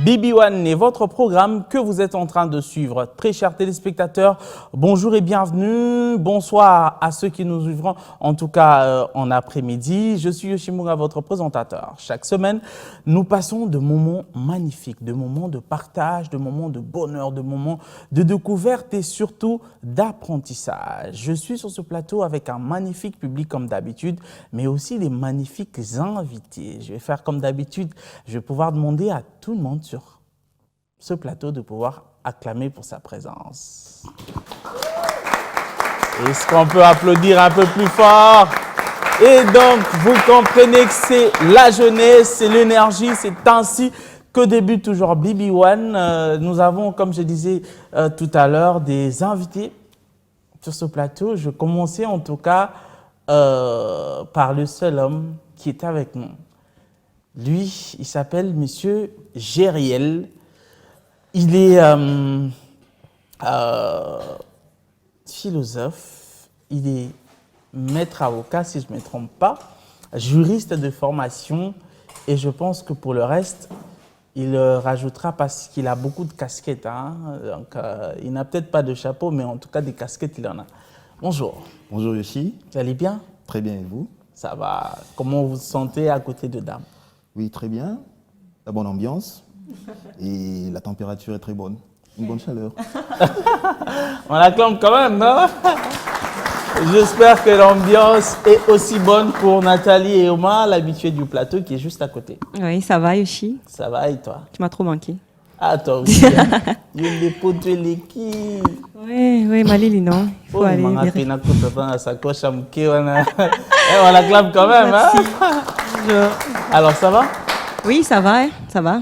BB1 est votre programme que vous êtes en train de suivre. Très chers téléspectateurs, bonjour et bienvenue. Bonsoir à ceux qui nous suivront, en tout cas en après-midi. Je suis Yoshimura, votre présentateur. Chaque semaine, nous passons de moments magnifiques, de moments de partage, de moments de bonheur, de moments de découverte et surtout d'apprentissage. Je suis sur ce plateau avec un magnifique public comme d'habitude, mais aussi des magnifiques invités. Je vais faire comme d'habitude, je vais pouvoir demander à tout le monde sur ce plateau de pouvoir acclamer pour sa présence. Est-ce qu'on peut applaudir un peu plus fort? Et donc, vous comprenez que c'est la jeunesse, c'est l'énergie, c'est ainsi que débute toujours BB1. Nous avons, comme je disais tout à l'heure, des invités sur ce plateau. Je commençais en tout cas par le seul homme qui est avec nous. Lui, il s'appelle Monsieur Gériel. Il est philosophe, il est maître avocat, si je ne me trompe pas, juriste de formation, et je pense que pour le reste, il rajoutera parce qu'il a beaucoup de casquettes. Hein. Donc, il n'a peut-être pas de chapeau, mais en tout cas, des casquettes, il en a. Bonjour. Bonjour Yoshi. Vous allez bien? Très bien, et vous? Ça va. Comment vous vous sentez à côté de Dame? Oui, très bien. La bonne ambiance et la température est très bonne. Une bonne chaleur. On l'acclame quand même, non? J'espère que l'ambiance est aussi bonne pour Nathalie et Omar, l'habitué du plateau qui est juste à côté. Oui, ça va Yoshi. Ça va et toi? Tu m'as trop manqué. Ah, toi aussi. Il y a des potes de l'équipe. Oui, Malili, non. Il faut aller. On l'acclame quand même. Merci. Hein? Alors, ça va? Oui, ça va.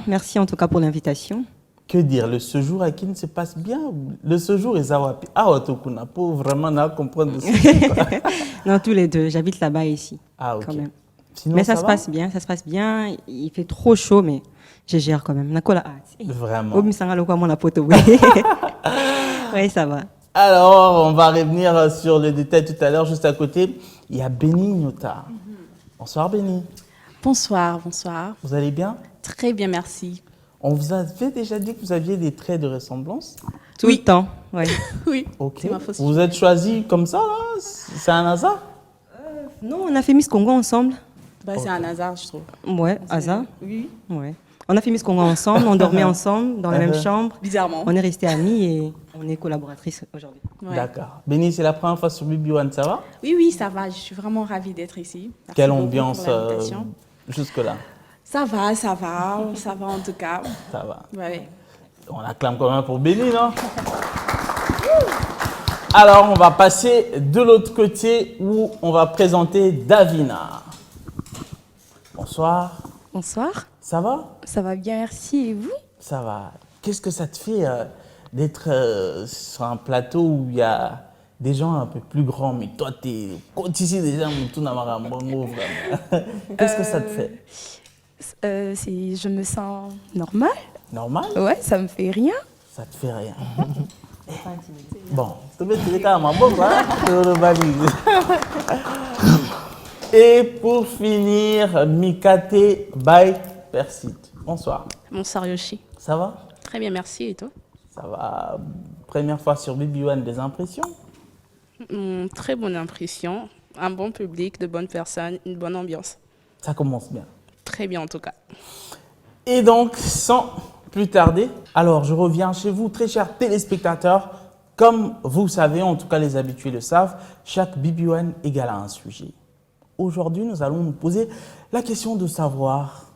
Merci en tout cas pour l'invitation. Que dire, le séjour à Kin se passe bien? Le séjour est Zawapi. Ah, Otokuna, pour vraiment comprendre ce Non, tous les deux. J'habite là-bas et ici. Ah, ok. Quand même. Sinon, mais ça se passe bien. Il fait trop chaud, mais je gère quand même. Vraiment. Oui, ça va. Alors, on va revenir sur le détail tout à l'heure. Juste à côté, il y a Béni Nyota. Bonsoir, Béni. Bonsoir. Vous allez bien? Très bien, merci. On vous avait déjà dit que vous aviez des traits de ressemblance? Tout le temps, oui. Oui, ok. c'est ma fausse. Vous êtes choisis comme ça, là? C'est un hasard? Non, on a fait Miss Congo ensemble. C'est un hasard, je trouve. Ouais, hasard. Oui. Ouais. On a fait Miss Congo ensemble, on dormait ensemble dans la même chambre. Bizarrement. On est restés amis et on est collaboratrices aujourd'hui. Ouais. D'accord. Béni, c'est la première fois sur BB1, ça va? Oui, ça va. Je suis vraiment ravie d'être ici. Merci Quelle beaucoup ambiance pour l'invitation. jusque-là? Ça va en tout cas. Ça va. Ouais. On acclame quand même pour Béni, non? Alors, on va passer de l'autre côté où on va présenter Davina. Bonsoir. Bonsoir. Ça va? Ça va bien, merci. Et vous? Ça va. Qu'est-ce que ça te fait d'être sur un plateau où il y a des gens un peu plus grands, mais toi, tu es ici déjà, tout n'a pas vraiment. Qu'est-ce que ça te fait? Je me sens normale. Normal? Ouais, ça me fait rien. Ça te fait rien. Bon, tu es quand même bon, hein? Je le valide. Et pour finir, Mikate by Persit. Bonsoir. Bonsoir Yoshi. Ça va? Très bien, merci. Et toi? Ça va. Première fois sur BB1, des impressions? Très bonne impression. Un bon public, de bonnes personnes, une bonne ambiance. Ça commence bien. Très bien en tout cas. Et donc, sans plus tarder, alors je reviens chez vous, très chers téléspectateurs. Comme vous savez, en tout cas les habitués le savent, chaque BB1 égale à un sujet. Aujourd'hui, nous allons nous poser la question de savoir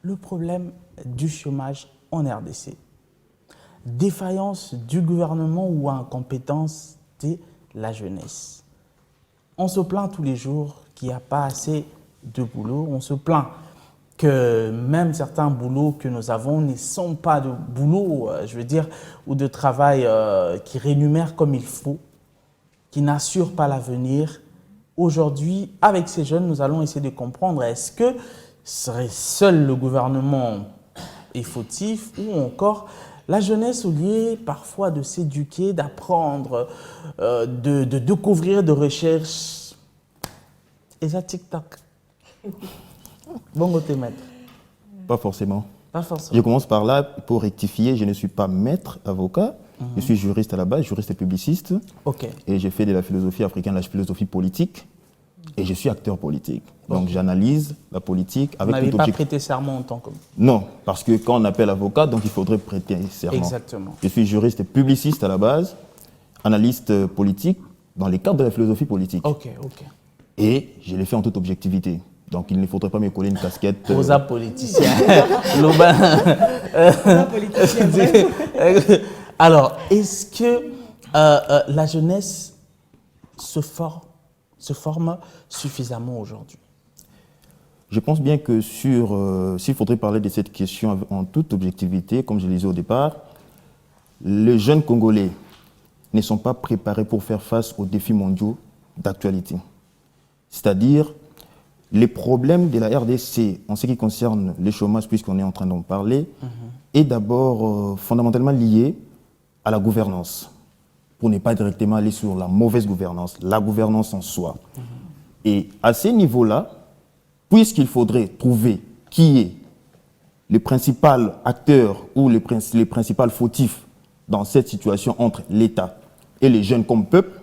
le problème du chômage en RDC. Défaillance du gouvernement ou incompétence de la jeunesse. On se plaint tous les jours qu'il n'y a pas assez de boulot. On se plaint que même certains boulots que nous avons ne sont pas de boulot, je veux dire, ou de travail qui rémunèrent comme il faut, qui n'assurent pas l'avenir. Aujourd'hui, avec ces jeunes, nous allons essayer de comprendre est-ce que serait seul le gouvernement est fautif ou encore la jeunesse, au lieu parfois de s'éduquer, d'apprendre, de découvrir, de recherche. Et ça, TikTok. Bon côté, maître. Pas forcément. Pas forcément. Je commence par là pour rectifier. Je ne suis pas maître avocat. Je suis juriste à la base, juriste et publiciste. Ok. Et j'ai fait de la philosophie africaine, la philosophie politique. Et je suis acteur politique. Donc j'analyse la politique Vous avec n'avez tout pas objectif. prêté serment en tant que... Non, parce que quand on appelle avocat, donc il faudrait prêter serment. Exactement. Je suis juriste et publiciste à la base, analyste politique dans les cadres de la philosophie politique. Ok, ok. Et je l'ai fait en toute objectivité. Donc il ne faudrait pas me coller une casquette. Rosa politicien. Loba. Alors, est-ce que la jeunesse se forme suffisamment aujourd'hui? Je pense bien que s'il faudrait parler de cette question en toute objectivité, comme je le disais au départ, les jeunes Congolais ne sont pas préparés pour faire face aux défis mondiaux d'actualité. C'est-à-dire, les problèmes de la RDC en ce qui concerne le chômage, puisqu'on est en train d'en parler, est d'abord fondamentalement lié à la gouvernance, pour ne pas directement aller sur la mauvaise gouvernance, la gouvernance en soi. Et à ce niveau-là, puisqu'il faudrait trouver qui est le principal acteur ou les principaux fautifs dans cette situation entre l'État et les jeunes comme peuple,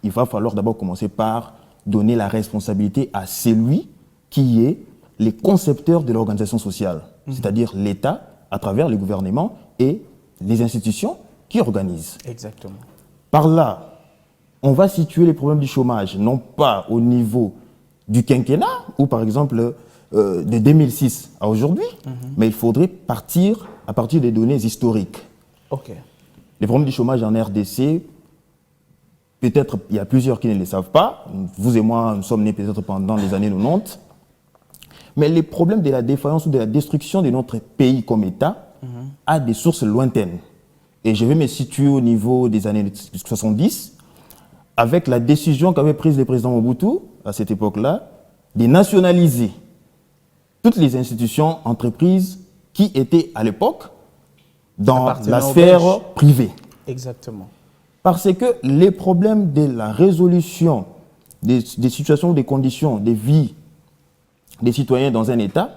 il va falloir d'abord commencer par donner la responsabilité à celui qui est les concepteurs de l'organisation sociale, c'est-à-dire l'État à travers les gouvernements et les institutions qui organisent. Exactement. Par là, on va situer les problèmes du chômage, non pas au niveau du quinquennat, ou par exemple de 2006 à aujourd'hui, mais il faudrait partir à partir des données historiques. Ok. Les problèmes du chômage en RDC, peut-être il y a plusieurs qui ne le savent pas, vous et moi, nous sommes nés peut-être pendant les années 90, mais les problèmes de la défaillance ou de la destruction de notre pays comme État a des sources lointaines. Et je vais me situer au niveau des années 70, avec la décision qu'avait prise le président Mobutu, à cette époque-là, de nationaliser toutes les institutions, entreprises qui étaient à l'époque dans Appartenant la aux sphère Belges. privée. Exactement. Parce que les problèmes de la résolution des situations, des conditions de vie des citoyens dans un État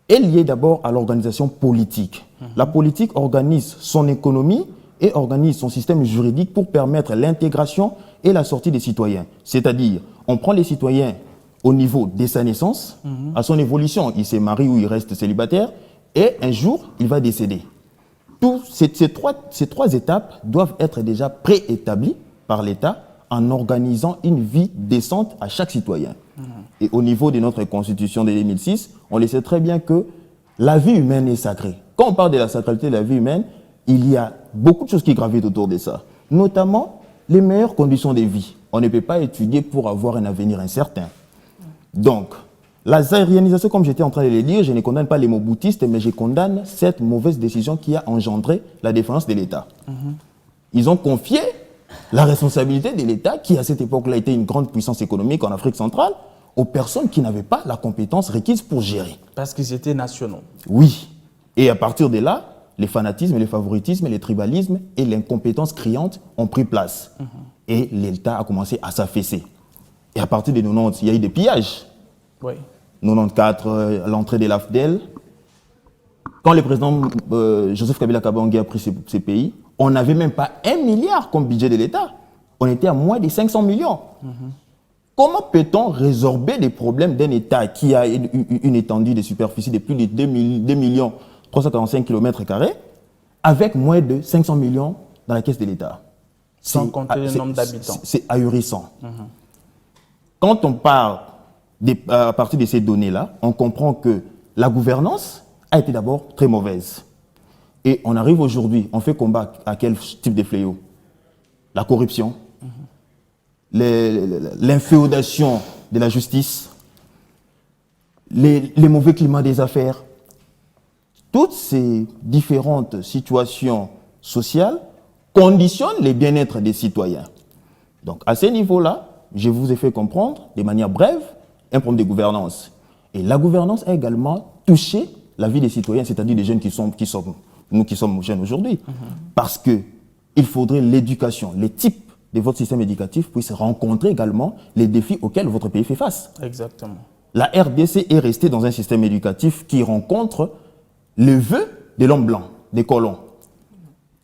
est lié d'abord à l'organisation politique. La politique organise son économie et organise son système juridique pour permettre l'intégration et la sortie des citoyens. C'est-à-dire, on prend les citoyens au niveau de sa naissance, à son évolution, il se marie ou il reste célibataire, et un jour, il va décéder. Ces trois étapes doivent être déjà préétablies par l'État en organisant une vie décente à chaque citoyen. Et au niveau de notre constitution de 2006, on le sait très bien que la vie humaine est sacrée. Quand on parle de la sacralité de la vie humaine, il y a beaucoup de choses qui gravitent autour de ça, notamment les meilleures conditions de vie. On ne peut pas étudier pour avoir un avenir incertain. Donc, la zaïrianisation, comme j'étais en train de le dire, je ne condamne pas les mots bouddhistes, mais je condamne cette mauvaise décision qui a engendré la défense de l'État. Ils ont confié la responsabilité de l'État, qui à cette époque-là était une grande puissance économique en Afrique centrale, aux personnes qui n'avaient pas la compétence requise pour gérer. Parce qu'ils étaient nationaux. Oui. Et à partir de là, les fanatismes, les favoritismes, les tribalismes et l'incompétence criante ont pris place. Et l'État a commencé à s'affaisser. Et à partir de 90, il y a eu des pillages. Oui. 94, l'entrée de l'AFDEL. Quand le président Joseph Kabila Kabange a pris ces pays, on n'avait même pas 1 milliard comme budget de l'État. On était à moins de 500 millions. Comment peut-on résorber les problèmes d'un État qui a une étendue de superficie de plus de 2 345 km² avec moins de 500 millions dans la caisse de l'État? Sans compter le nombre d'habitants. C'est ahurissant. Quand on parle à partir de ces données-là, on comprend que la gouvernance a été d'abord très mauvaise. Et on arrive aujourd'hui, on fait combat à quel type de fléau? La corruption, l'inféodation de la justice, les mauvais climats des affaires. Toutes ces différentes situations sociales conditionnent le bien-être des citoyens. Donc à ce niveau-là, je vous ai fait comprendre de manière brève un problème de gouvernance. Et la gouvernance a également touché la vie des citoyens, c'est-à-dire des jeunes nous qui sommes jeunes aujourd'hui. Parce qu'il faudrait l'éducation, les types de votre système éducatif puissent rencontrer également les défis auxquels votre pays fait face. Exactement. La RDC est restée dans un système éducatif qui rencontre le vœu de l'homme blanc, des colons.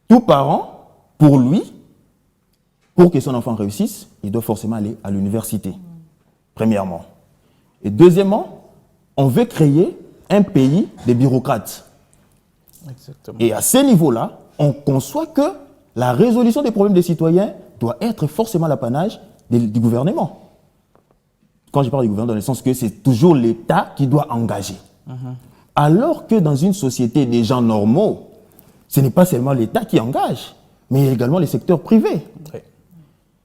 Tout parent, pour lui, pour que son enfant réussisse, il doit forcément aller à l'université, premièrement. Et deuxièmement, on veut créer un pays de bureaucrates. Exactement. Et à ce niveau-là, on conçoit que la résolution des problèmes des citoyens doit être forcément l'apanage du gouvernement. Quand je parle du gouvernement, dans le sens que c'est toujours l'État qui doit engager. Alors que dans une société des gens normaux, ce n'est pas seulement l'État qui engage, mais également les secteurs privés. Oui.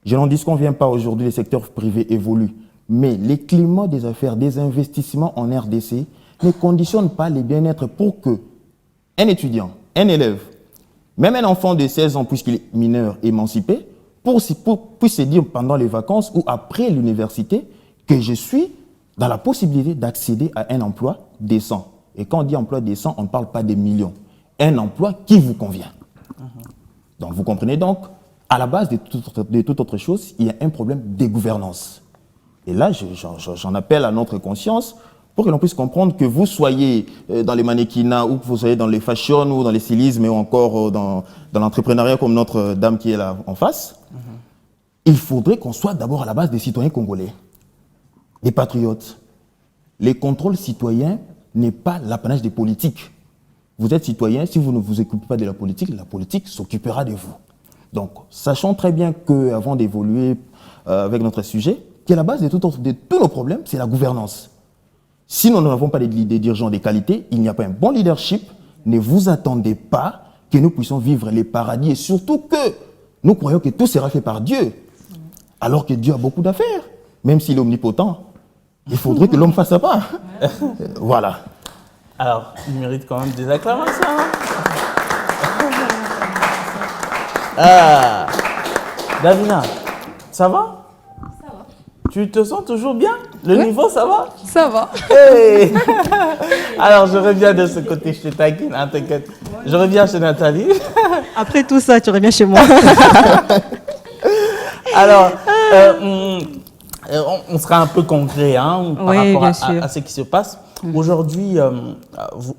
Je n'en dis qu'on ne vient pas aujourd'hui, les secteurs privés évoluent. Mais les climats des affaires, des investissements en RDC ne conditionnent pas les bien-être pour que un étudiant, un élève, même un enfant de 16 ans, puisqu'il est mineur émancipé, puisse se dire pendant les vacances ou après l'université que je suis dans la possibilité d'accéder à un emploi décent. Et quand on dit emploi décent, on ne parle pas des millions. Un emploi qui vous convient. Donc vous comprenez donc, à la base de toute autre chose, il y a un problème de gouvernance. Et là, j'en appelle à notre conscience pour que l'on puisse comprendre que vous soyez dans les mannequinats ou que vous soyez dans les fashion ou dans les stylismes ou encore dans l'entrepreneuriat comme notre dame qui est là en face, il faudrait qu'on soit d'abord à la base des citoyens congolais, des patriotes. Les contrôles citoyens n'est pas l'apanage des politiques. Vous êtes citoyen, si vous ne vous occupez pas de la politique s'occupera de vous. Donc, sachons très bien qu'avant d'évoluer avec notre sujet, que la base de tous nos problèmes, c'est la gouvernance. Si nous n'avons pas des dirigeants de qualité, il n'y a pas un bon leadership. Ne vous attendez pas que nous puissions vivre les paradis. Et surtout que nous croyons que tout sera fait par Dieu. Alors que Dieu a beaucoup d'affaires. Même s'il est omnipotent, il faudrait que l'homme fasse sa part. Voilà. Alors, il mérite quand même des acclamations. Ah, Davina, ça va? Ça va. Tu te sens toujours bien? Le niveau, ça va? Ça va. Hey. Alors, je reviens de ce côté, je te taquine, hein, t'inquiète. Je reviens chez Nathalie. Après tout ça, tu reviens chez moi. Alors, on sera un peu concret hein, par rapport à ce qui se passe. Aujourd'hui,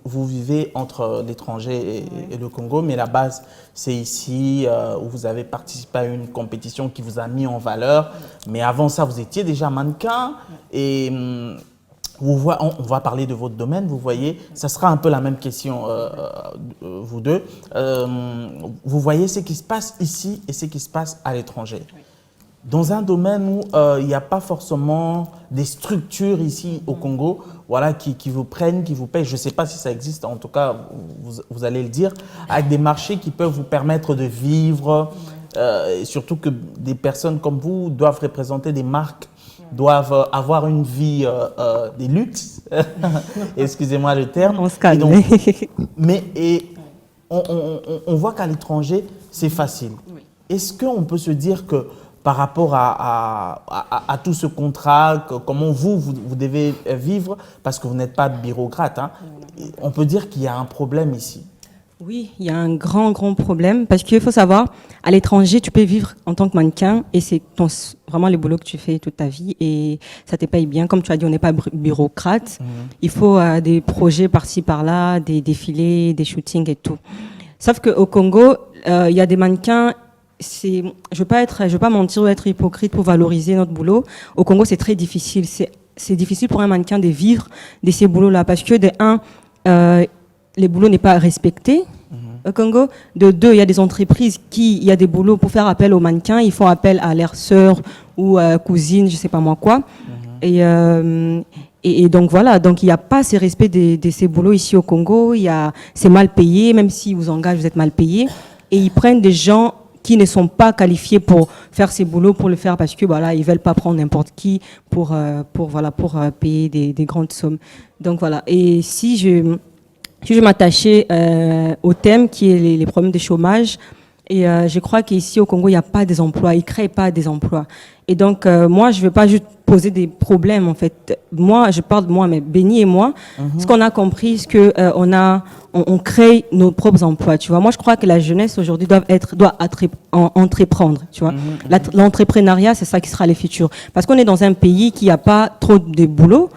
vous vivez entre l'étranger et le Congo, mais la base, c'est ici où vous avez participé à une compétition qui vous a mis en valeur. Mais avant ça, vous étiez déjà mannequin et on va parler de votre domaine. Vous voyez, ça sera un peu la même question, vous deux. Vous voyez ce qui se passe ici et ce qui se passe à l'étranger. Dans un domaine où il n'y a pas forcément des structures ici au Congo, voilà, qui vous prennent, qui vous payent, je ne sais pas si ça existe, en tout cas, vous allez le dire, avec des marchés qui peuvent vous permettre de vivre, et surtout que des personnes comme vous doivent représenter des marques, doivent avoir une vie des luttes, excusez-moi le terme. On se calme. On voit qu'à l'étranger, c'est facile. Est-ce qu'on peut se dire que par rapport à tout ce contrat, comment vous devez vivre, parce que vous n'êtes pas bureaucrate, hein, on peut dire qu'il y a un problème ici. Oui, il y a un grand problème, parce qu'il faut savoir, à l'étranger, tu peux vivre en tant que mannequin, et c'est vraiment le boulot que tu fais toute ta vie, et ça te paye bien. Comme tu as dit, on n'est pas bureaucrate. Il faut des projets par-ci, par-là, des défilés, des shootings et tout. Sauf qu'au Congo, il y a des mannequins. Je veux pas mentir ou être hypocrite pour valoriser notre boulot. Au Congo, c'est très difficile. C'est difficile pour un mannequin de vivre de ces boulots-là parce que de un, les boulots n'est pas respecté au Congo. De deux, il y a des entreprises il y a des boulots pour faire appel aux mannequins, ils font appel à leur sœur ou cousine, je sais pas moi quoi. Et donc voilà, donc il n'y a pas ce respect de ces boulots ici au Congo. C'est mal payé, même s'ils vous engagent, vous êtes mal payé. Et ils prennent des gens qui ne sont pas qualifiés pour faire ces boulots, pour le faire parce que voilà, ils veulent pas prendre n'importe qui pour payer des grandes sommes. Donc voilà. Et si je m'attachais au thème qui est les problèmes de chômage, et je crois qu'ici au Congo il n'y a pas des emplois, ils créent pas des emplois. Et donc moi je veux pas juste poser des problèmes en fait. Moi je parle de moi, mais Béni et moi, ce qu'on a compris, c'est que on crée nos propres emplois, tu vois. Moi, je crois que la jeunesse aujourd'hui doit entreprendre, tu vois. L'entrepreneuriat, c'est ça qui sera le futur. Parce qu'on est dans un pays qui n'a pas trop de boulot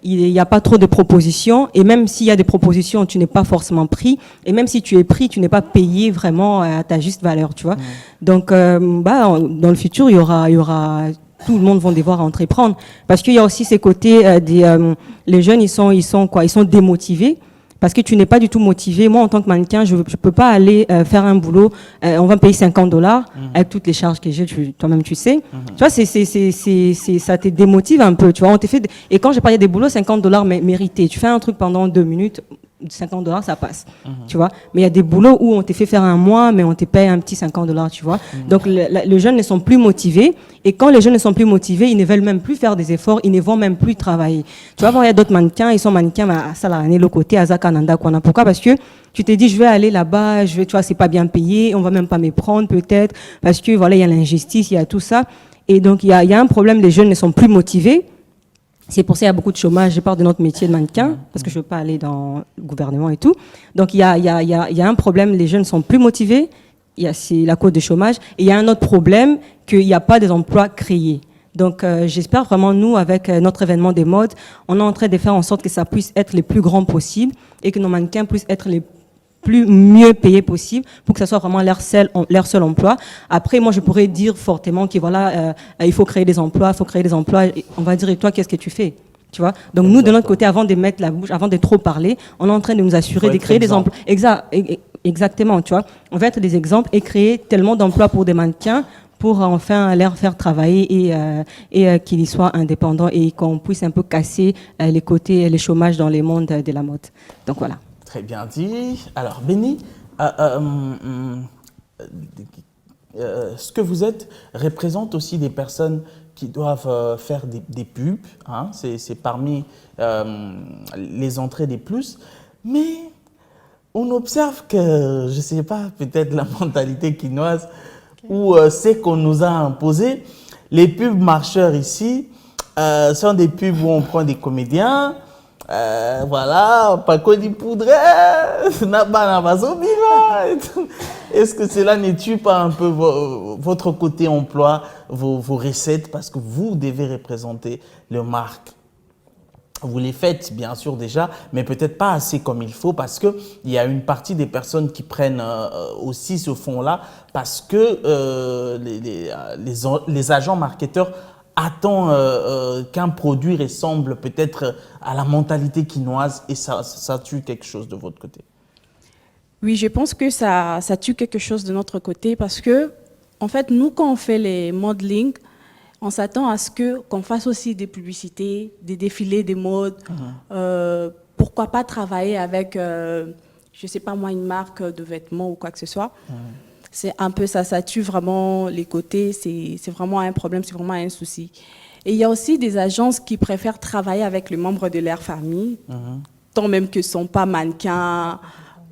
il n'y a pas trop de propositions, et même s'il y a des propositions, tu n'es pas forcément pris, et même si tu es pris, tu n'es pas payé vraiment à ta juste valeur, tu vois. Donc, dans le futur, il y aura tout le monde vont devoir entreprendre, parce qu'il y a aussi ces côtés les jeunes, ils sont démotivés. Parce que tu n'es pas du tout motivé. Moi, en tant que mannequin, je peux pas aller faire un boulot. On va me payer $50 avec toutes les charges que j'ai. Toi-même, tu sais. Tu vois, ça te démotive un peu. Tu vois, on te fait. Et quand j'ai parlé des boulots, $50 mérités. Tu fais un truc pendant 2 minutes, $50, ça passe. Tu vois. Mais il y a des boulots où on te fait faire un mois, mais on te paye un petit $50. Tu vois. Donc les jeunes ne sont plus motivés. Et quand les jeunes ne sont plus motivés, ils ne veulent même plus faire des efforts, ils ne vont même plus travailler. Tu vois, il y a d'autres mannequins, ils sont mannequins à Salarané, le côté, à Zakananda, quoi. Pourquoi? Parce que tu te dis, je vais aller là-bas, tu vois, c'est pas bien payé, on va même pas me prendre, peut-être, parce que, voilà, il y a l'injustice, il y a tout ça. Et donc, il y a un problème, les jeunes ne sont plus motivés. C'est pour ça qu'il y a beaucoup de chômage. Je parle de notre métier de mannequin, parce que je veux pas aller dans le gouvernement et tout. Donc, il y a un problème, les jeunes ne sont plus motivés. C'est la cause du chômage. Et il y a un autre problème, qu'il n'y a pas des emplois créés. Donc, j'espère vraiment, nous, avec notre événement des modes, on est en train de faire en sorte que ça puisse être le plus grand possible et que nos mannequins puissent être les mieux payés possible pour que ça soit vraiment leur seul emploi. Après, moi, je pourrais dire fortement que voilà, il faut créer des emplois, Et on va dire, et toi, qu'est-ce que tu fais? Tu vois? Donc, nous, de notre côté, avant de mettre la bouche, avant de trop parler, on est en train de nous assurer de créer des emplois. Exactement, tu vois. On va être des exemples et créer tellement d'emplois pour des mannequins pour enfin les faire travailler et qu'ils soient indépendants et qu'on puisse un peu casser les chômages dans les mondes de la mode. Donc voilà. Très bien dit. Alors, Béni, ce que vous êtes représente aussi des personnes qui doivent faire des pubs. Hein, c'est parmi les entrées des plus. Mais on observe que, je ne sais pas, peut-être la mentalité quinoise ou c'est qu'on nous a imposé. Les pubs marcheurs ici sont des pubs où on prend des comédiens. Voilà, Paco di Poudre, est-ce que cela ne tue pas un peu votre côté emploi, vos recettes, parce que vous devez représenter le marque? Vous les faites bien sûr déjà, mais peut-être pas assez comme il faut, parce qu'il y a une partie des personnes qui prennent aussi ce fonds-là parce que les agents marketeurs attendent qu'un produit ressemble peut-être à la mentalité quinoise et ça tue quelque chose de votre côté. Oui, je pense que ça tue quelque chose de notre côté parce que, en fait, nous, quand on fait les modeling, on s'attend à ce qu'on fasse aussi des publicités, des défilés, des modes. Pourquoi pas travailler avec, je ne sais pas moi, une marque de vêtements ou quoi que ce soit. C'est un peu ça, ça tue vraiment les côtés. C'est vraiment un problème, c'est vraiment un souci. Et il y a aussi des agences qui préfèrent travailler avec les membres de leur famille, tant même qu'ils ne sont pas mannequins.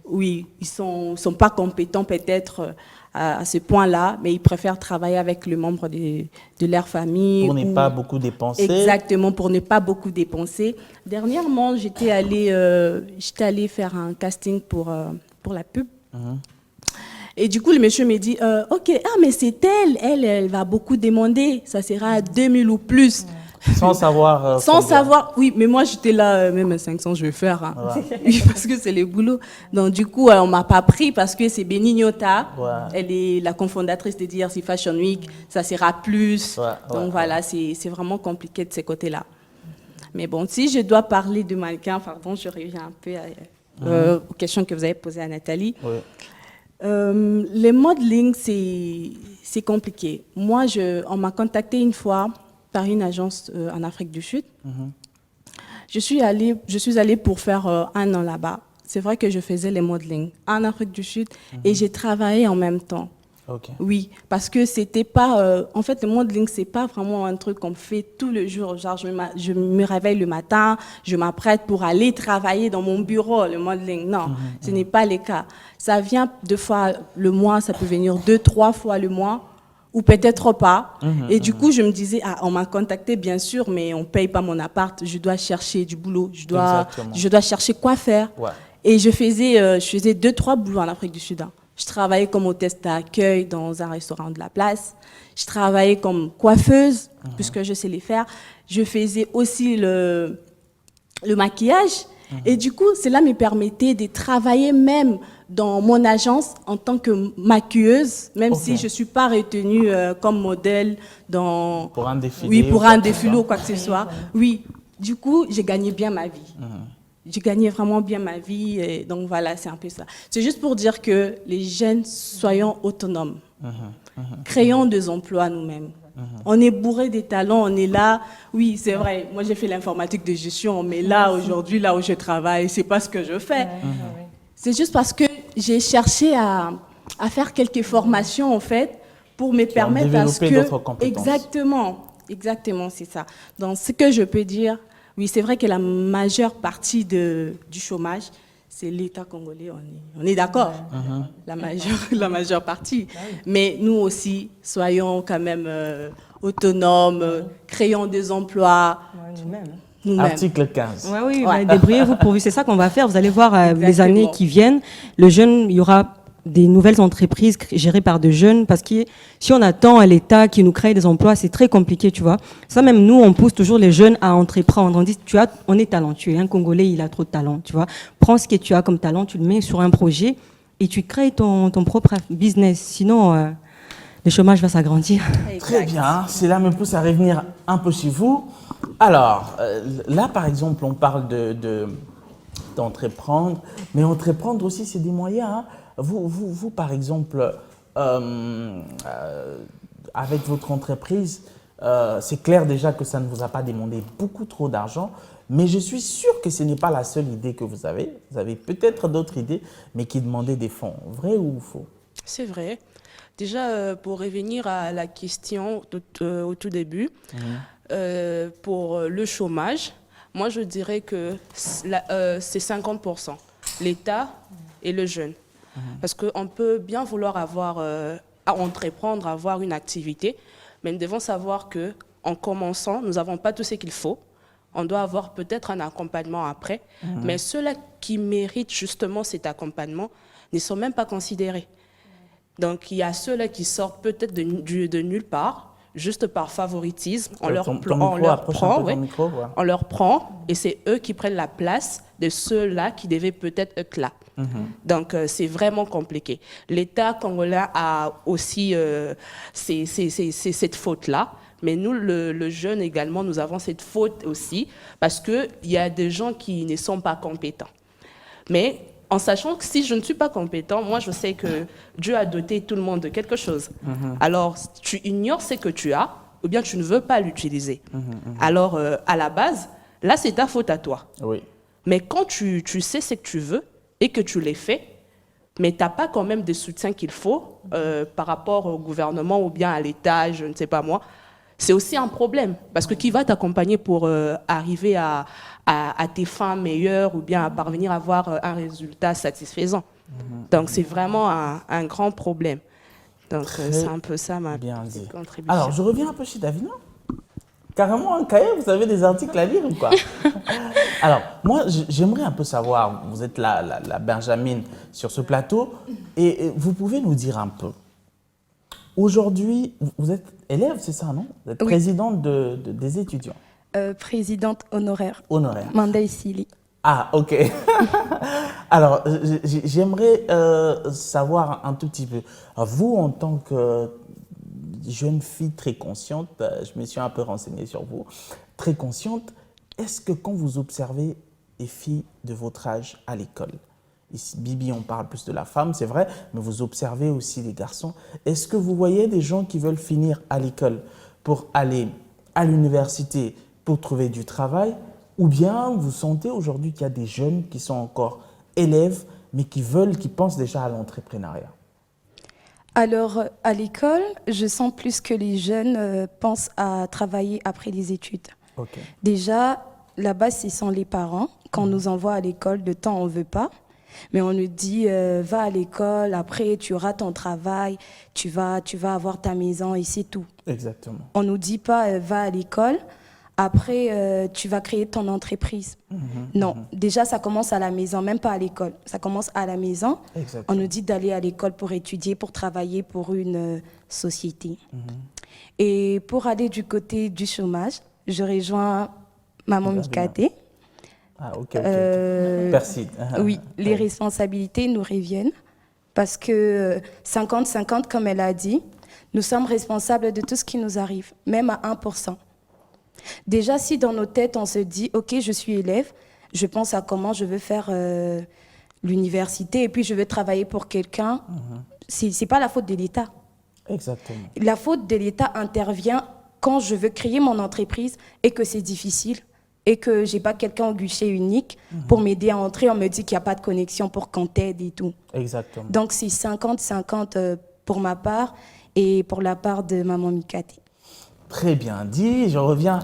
Oui, ils sont pas compétents peut-être à ce point-là, mais ils préfèrent travailler avec les membres de leur famille. Pour ne pas beaucoup dépenser. Exactement, pour ne pas beaucoup dépenser. Dernièrement, j'étais allée faire un casting pour la pub. Et du coup, le monsieur me dit, ok, mais c'est elle va beaucoup demander, ça sera 2000 ou plus. Sans savoir. Sans savoir, oui, mais moi j'étais là, même à 500, je vais faire. Hein. Oui, parce que c'est le boulot. Donc du coup, on ne m'a pas pris parce que c'est Benignota. Elle est la cofondatrice de DRC Fashion Week. Ça sera plus. Donc voilà, c'est vraiment compliqué de ces côtés-là. Mais bon, si je dois parler de mannequin, pardon, je reviens un peu aux questions que vous avez posées à Nathalie. Les modeling, c'est compliqué. Moi, on m'a contacté une fois par une agence en Afrique du Sud. Je suis allée pour faire 1 an là-bas. C'est vrai que je faisais les modeling en Afrique du Sud et j'ai travaillé en même temps. Oui, parce que c'était pas... en fait, le modeling, c'est pas vraiment un truc qu'on fait tout le jour. Genre, je me réveille le matin, je m'apprête pour aller travailler dans mon bureau, le modeling. Non, ce n'est pas le cas. Ça vient 2 fois le mois, ça peut venir 2-3 fois le mois, ou peut-être pas. Et du coup, je me disais, on m'a contacté, bien sûr, mais on ne paye pas mon appart. Je dois chercher du boulot. Je dois chercher quoi faire. Et je faisais 2-3 boulots en Afrique du Sud. Je travaillais comme hôtesse d'accueil dans un restaurant de la place. Je travaillais comme coiffeuse, puisque je sais les faire. Je faisais aussi le maquillage. Et du coup, cela me permettait de travailler même dans mon agence en tant que maquilleuse, même si je ne suis pas retenue comme modèle pour un défilé. Oui, pour un défilé ou quoi que ce soit. Oui, du coup, j'ai gagné bien ma vie. J'ai gagné vraiment bien ma vie. Et donc voilà, c'est un peu ça. C'est juste pour dire que les jeunes, soyons autonomes. Créons des emplois nous-mêmes. On est bourré des talents, on est là. Oui, c'est vrai, moi j'ai fait l'informatique de gestion, mais là, aujourd'hui, là où je travaille, c'est pas ce que je fais. C'est juste parce que j'ai cherché à faire quelques formations, en fait, pour me permettre à ce que... d'autres compétences. Exactement, c'est ça. Donc, ce que je peux dire, oui, c'est vrai que la majeure partie du chômage, c'est l'État congolais, on est d'accord, la majeure partie. Mais nous aussi, soyons quand même autonomes, créons des emplois. Nous-mêmes. Article 15. Oui, débrouillez-vous pourvu. C'est ça qu'on va faire. Vous allez voir les années qui viennent. Le jeune, il y aura des nouvelles entreprises gérées par des jeunes, parce que si on attend à l'État qui nous crée des emplois, c'est très compliqué, tu vois. Ça, même nous, on pousse toujours les jeunes à entreprendre. On dit, on est talentueux. Un Congolais, il a trop de talent, tu vois. Prends ce que tu as comme talent, tu le mets sur un projet et tu crées ton propre business. Sinon, le chômage va s'agrandir. Très bien. Cela me pousse à revenir un peu chez vous. Alors, là, par exemple, on parle d'entreprendre, mais entreprendre aussi, c'est des moyens, hein. Vous, par exemple, avec votre entreprise, c'est clair déjà que ça ne vous a pas demandé beaucoup trop d'argent, mais je suis sûr que ce n'est pas la seule idée que vous avez. Vous avez peut-être d'autres idées, mais qui demandaient des fonds. Vrai ou faux? C'est vrai. Déjà, pour revenir à la question au tout début, pour le chômage, moi je dirais que c'est 50%, l'État et le jeune. Parce qu'on peut bien vouloir entreprendre, avoir une activité, mais nous devons savoir qu'en commençant, nous n'avons pas tout ce qu'il faut. On doit avoir peut-être un accompagnement après, mais ceux-là qui méritent justement cet accompagnement ne sont même pas considérés. Donc il y a ceux-là qui sortent peut-être de nulle part, juste par favoritisme, on leur prend et c'est eux qui prennent la place de ceux-là qui devaient peut-être être là. Donc c'est vraiment compliqué. L'État congolais a aussi cette faute-là, mais nous, le jeune également, nous avons cette faute aussi, parce qu'il y a des gens qui ne sont pas compétents. Mais en sachant que si je ne suis pas compétent, moi je sais que Dieu a doté tout le monde de quelque chose. Alors tu ignores ce que tu as, ou bien tu ne veux pas l'utiliser. Alors à la base, là c'est ta faute à toi. Oui. Mais quand tu sais ce que tu veux et que tu les fais, mais tu n'as pas quand même des soutiens qu'il faut par rapport au gouvernement ou bien à l'État, je ne sais pas moi, c'est aussi un problème. Parce que qui va t'accompagner pour arriver à tes fins meilleures ou bien à parvenir à avoir un résultat satisfaisant. Donc c'est vraiment un grand problème. Donc c'est un peu ça ma contribution. Alors je reviens un peu chez Davina. Carrément un cahier, vous avez des articles à lire ou quoi? Alors moi j'aimerais un peu savoir, vous êtes la Benjamin sur ce plateau, et vous pouvez nous dire un peu. Aujourd'hui, vous êtes élève, c'est ça, non? Vous êtes présidente des étudiants. Présidente honoraire. Honoraire. Mandat Sili. Ah, ok. Alors, j'aimerais savoir un tout petit peu. Vous, en tant que jeune fille très consciente, je me suis un peu renseignée sur vous, très consciente, est-ce que quand vous observez les filles de votre âge à l'école, ici, Bibi, on parle plus de la femme, c'est vrai, mais vous observez aussi les garçons, est-ce que vous voyez des gens qui veulent finir à l'école pour aller à l'université, pour trouver du travail, ou bien vous sentez aujourd'hui qu'il y a des jeunes qui sont encore élèves, mais qui pensent déjà à l'entrepreneuriat? Alors, à l'école, je sens plus que les jeunes pensent à travailler après les études. Okay. Déjà, là-bas, ce sont les parents. Quand on nous envoie à l'école, de temps, on ne veut pas. Mais on nous dit, va à l'école, après tu auras ton travail, tu vas avoir ta maison et c'est tout. Exactement. On ne nous dit pas, va à l'école, après tu vas créer ton entreprise. Non, déjà ça commence à la maison, même pas à l'école. Ça commence à la maison. Exactement. On nous dit d'aller à l'école pour étudier, pour travailler pour une société. Et pour aller du côté du chômage, je rejoins Maman Mikate. Ah, ok. Persiste. Oui, les responsabilités nous reviennent parce que 50-50, comme elle a dit, nous sommes responsables de tout ce qui nous arrive, même à 1%. Déjà, si dans nos têtes, on se dit, OK, je suis élève, je pense à comment je veux faire l'université et puis je veux travailler pour quelqu'un, c'est pas la faute de l'État. Exactement. La faute de l'État intervient quand je veux créer mon entreprise et que c'est difficile et que j'ai pas quelqu'un au guichet unique pour m'aider à entrer. On me dit qu'il n'y a pas de connexion pour qu'on t'aide et tout. Exactement. Donc, c'est 50-50 pour ma part et pour la part de maman Mikati. Très bien dit. Je reviens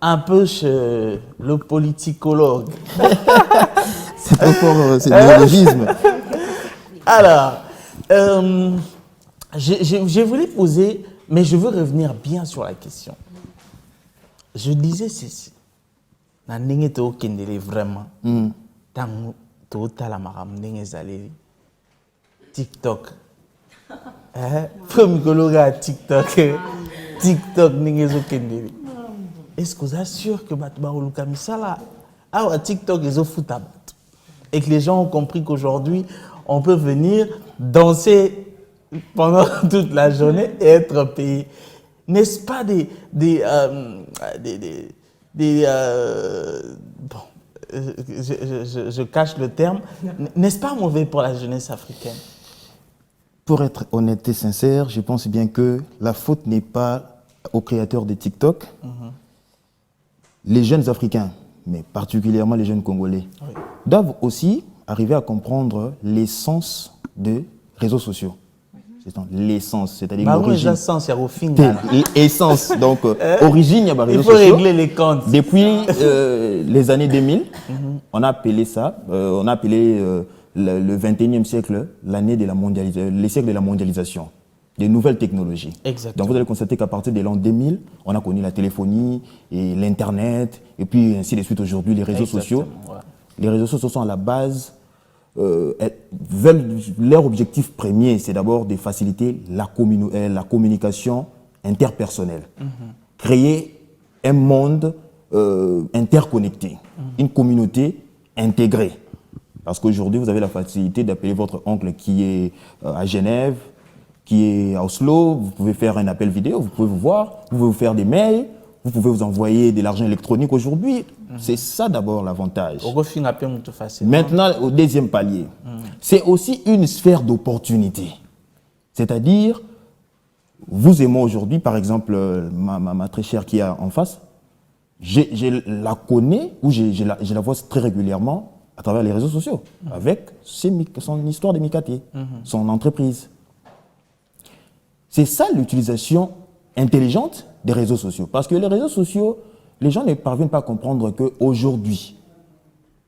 un peu chez le politicologue. C'est trop fort, c'est le néologisme. Alors, je voulais poser, mais je veux revenir bien sur la question. Je disais ceci. Na ndenge to kendele vraiment. Tant to tala maram ndenge zaleli. TikTok. Pomikologa TikTok. TikTok ndenge zo kendele. Est-ce que vous êtes sûr que bato ba oluka misala ah TikTok ils ont foutu et que les gens ont compris qu'aujourd'hui on peut venir danser pendant toute la journée et être payé. N'est-ce pas bon, je cache le terme. N'est-ce pas mauvais pour la jeunesse africaine? Pour être honnête et sincère, je pense bien que la faute n'est pas aux créateurs de TikTok. Les jeunes Africains, mais particulièrement les jeunes Congolais, doivent aussi arriver à comprendre l'essence des réseaux sociaux. C'est l'essence, c'est-à-dire l'origine. L'essence, c'est au final. L'essence, donc origine, il y a il faut régler les comptes. Depuis les années 2000, on a appelé ça, on a appelé le 21e siècle l'année de la mondialisation, le siècle de la mondialisation, des nouvelles technologies. Exactement. Donc vous allez constater qu'à partir de l'an 2000, on a connu la téléphonie et l'Internet, et puis ainsi de suite aujourd'hui, les réseaux sociaux. Ouais. Les réseaux sociaux sont à la base, leur objectif premier, c'est d'abord de faciliter la communication interpersonnelle. Créer un monde interconnecté, une communauté intégrée. Parce qu'aujourd'hui, vous avez la facilité d'appeler votre oncle qui est à Genève, qui est à Oslo, vous pouvez faire un appel vidéo, vous pouvez vous voir, vous pouvez vous faire des mails, vous pouvez vous envoyer de l'argent électronique aujourd'hui. C'est ça d'abord l'avantage. Maintenant, au deuxième palier, c'est aussi une sphère d'opportunité. C'est-à-dire, vous et moi aujourd'hui, par exemple, ma très chère qui est en face, je la connais ou je la vois très régulièrement à travers les réseaux sociaux, avec son histoire de Mikati, son entreprise. C'est ça l'utilisation intelligente des réseaux sociaux. Parce que les réseaux sociaux, les gens ne parviennent pas à comprendre qu'aujourd'hui,